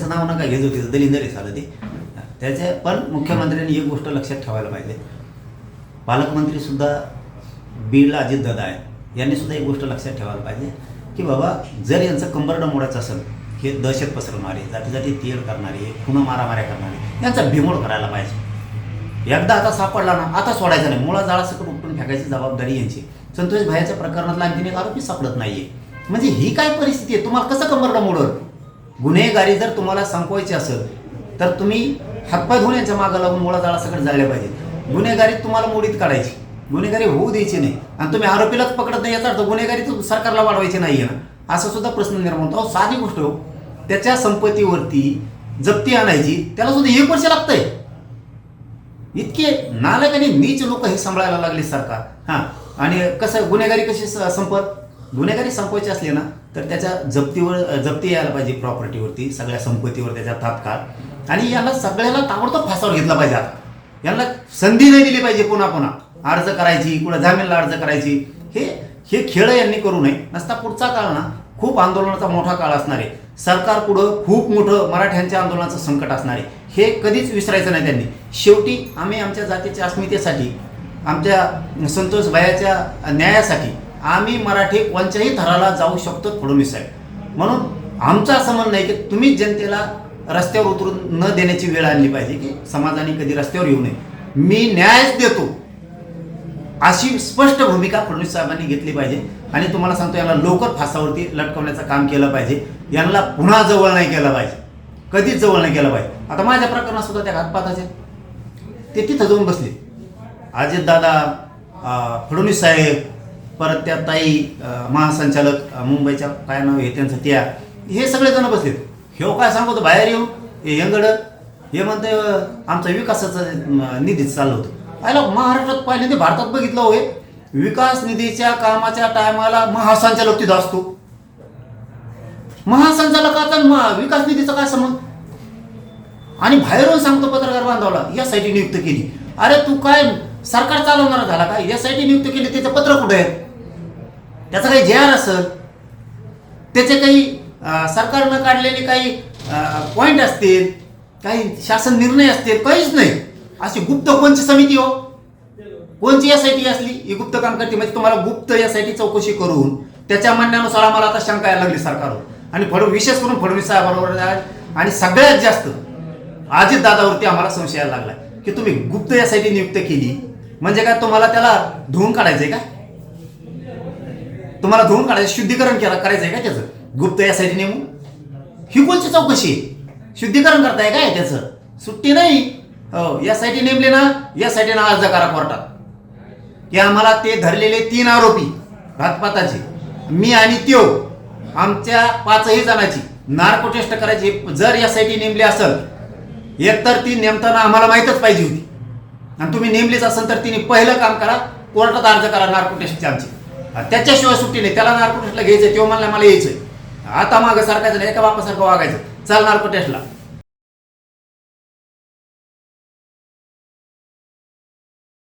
त्यांचं नाव नका घेजो, तिथं दलिंदर झालं ते त्याचे. पण मुख्यमंत्र्यांनी एक गोष्ट लक्षात ठेवायला पाहिजे, पालकमंत्रीसुद्धा बीडला अजितदादा आहे, यांनी सुद्धा एक गोष्ट लक्षात ठेवायला पाहिजे की बाबा जर यांचं कंबरडं मोडायचं असेल, हे दहशत पसरवणारे, जाती तेल करणारे, खुणं मारामाऱ्या करणारे, यांचा बिमोड करायला पाहिजे. एकदा आता सापडला ना, आता सोडायचा नाही, मुळा जाळासकट उपटून फेकायची जबाबदारी यांची. संतोष भाईच्या प्रकरणातला आणखीन एक आरोपी सापडत नाहीये. म्हणजे ही काय परिस्थिती आहे? तुम्हाला कसं कंबरडं मोडल? गुन्हेगारी जर तुम्हाला संपवायची असेल तर तुम्ही हातपाय धुवून यांच्या मागं लागून मुळा जाळासकट जाळले पाहिजे. गुन्हेगारी तुम्हाला मोडीत काढायची, गुन्हेगारी होऊ द्यायची नाही, आणि तुम्ही आरोपीलाच पकडत नाही याचा अर्थ गुन्हेगारी सरकारला वाढवायची नाही आहे ना, असा सुद्धा प्रश्न निर्माण होतो. साधी गोष्ट हो, त्याच्या संपत्तीवरती जप्ती आणायची, त्याला सुद्धा 1 वर्ष लागतंय. इतके नालायक आणि नीच लोक हे सांभाळायला लागले सरकार. हां, आणि कसं गुन्हेगारी कशी संपत? गुन्हेगारी संपवायची असली ना तर त्याच्या जप्ती यायला पाहिजे, प्रॉपर्टीवरती, सगळ्या संपत्तीवर त्याच्या तात्काळ. आणि याला सगळ्याला ताबडतोब फासावर घेतला पाहिजे. आता यांना संधी नाही दिली पाहिजे पुन्हा पुन्हा अर्ज करायची, कुठं जामीनला अर्ज करायची. हे खेळ यांनी करू नये. नसता पुढचा काळ ना खूप आंदोलनाचा मोठा काळ असणार आहे. सरकार पुढं खूप मोठं मराठ्यांच्या आंदोलनाचं संकट असणार आहे. हे कधीच विसरायचं नाही त्यांनी. शेवटी आम्ही आमच्या जातीच्या अस्मितेसाठी, आमच्या संतोष भायाच्या न्यायासाठी आम्ही मराठी कोणत्याही थराला जाऊ शकतो फडणवीस साहेब. म्हणून आमचं असं म्हणणं आहे की तुम्हीच जनतेला रस्त्यावर उतरून न देण्याची वेळ आणली पाहिजे, की समाजाने कधी रस्त्यावर येऊ नये. मी न्यायच देतो अशी स्पष्ट भूमिका फडणवीस साहेबांनी घेतली पाहिजे. आणि तुम्हाला सांगतो, याला लवकर फासावरती लटकवण्याचं काम केलं पाहिजे. यांना पुन्हा जवळ नाही केलं पाहिजे, कधीच जवळ नाही केलं पाहिजे. आता माझ्या प्रकरणात सुद्धा त्या घातपाताचे ते तिथं जाऊन बसले. अजितदादा, फडणवीस साहेब, परत त्या ताई महासंचालक मुंबईच्या काय नाव आहे त्यांचं, त्या हे सगळेजण बसलेत. हे काय सांगतो बाहेर येऊ, हे यंगड हे म्हणते आमचा विकासाचं निधीच चाललं होतं. आयला महाराष्ट्रात पहिल्यांदा भारतात बघितलं होय, विकास निधीच्या कामाच्या टायमाला महासंचालक तिथं असतो. महासंचालकाचा विकास निधीचा काय संबंध? आणि बाहेरून सांगतो पत्रकार बांधवाला यासाठी नियुक्त केली. अरे तू काय सरकार चालवणारा झाला का? यासाठी नियुक्त केली, त्याचं पत्र कुठे आहे? त्याचं काही JR असेल, त्याचे काही सरकारनं काढलेले काही पॉईंट असतील, काही शासन निर्णय असतील, काहीच नाही. अशी गुप्त कोणची समिती हो, कोणची SIT असली ही गुप्त काम करते? म्हणजे तुम्हाला गुप्त SIT चौकशी करून त्याच्या म्हणण्यानुसार आम्हाला आता शंका यायला लागली सरकारवर. आणि विशेष करून फडणवीस साहेबांवर आणि सगळ्यात जास्त अजितदादावरती आम्हाला संशय यायला लागला की तुम्ही गुप्त SIT नियुक्त केली म्हणजे काय? तुम्हाला त्याला धुवून काढायचंय का? तुम्हाला धुवून काढायचं, शुद्धीकरण करायचंय का त्याचं? गुप्त SIT नेमून ही कोणची चौकशी? शुद्धीकरण करताय काय त्याचं? सुट्टी नाही. हो, SIT नेमले ना, SIT ना अर्ज करा कोर्टात की आम्हाला ते धरलेले 3 आरोपी घातपाताचे, मी आणि त्यो, आमच्या 5ही जणांची नार्को टेस्ट करायची. जर SIT नेमली असेल, एकतर ती नेमताना आम्हाला माहीतच पाहिजे होती, आणि तुम्ही नेमलीच असेल तर तिने पहिलं काम करा, कोर्टात अर्ज करा नार्को टेस्टची आमची. त्याच्याशिवाय सुट्टी नाही. त्याला नार्को टेस्टला घ्यायचं, तो म्हणला मला यायचंय. आता मागं सारखायचं नाही, एका बापासारखं वागायचं, चल नार्को टेस्टला.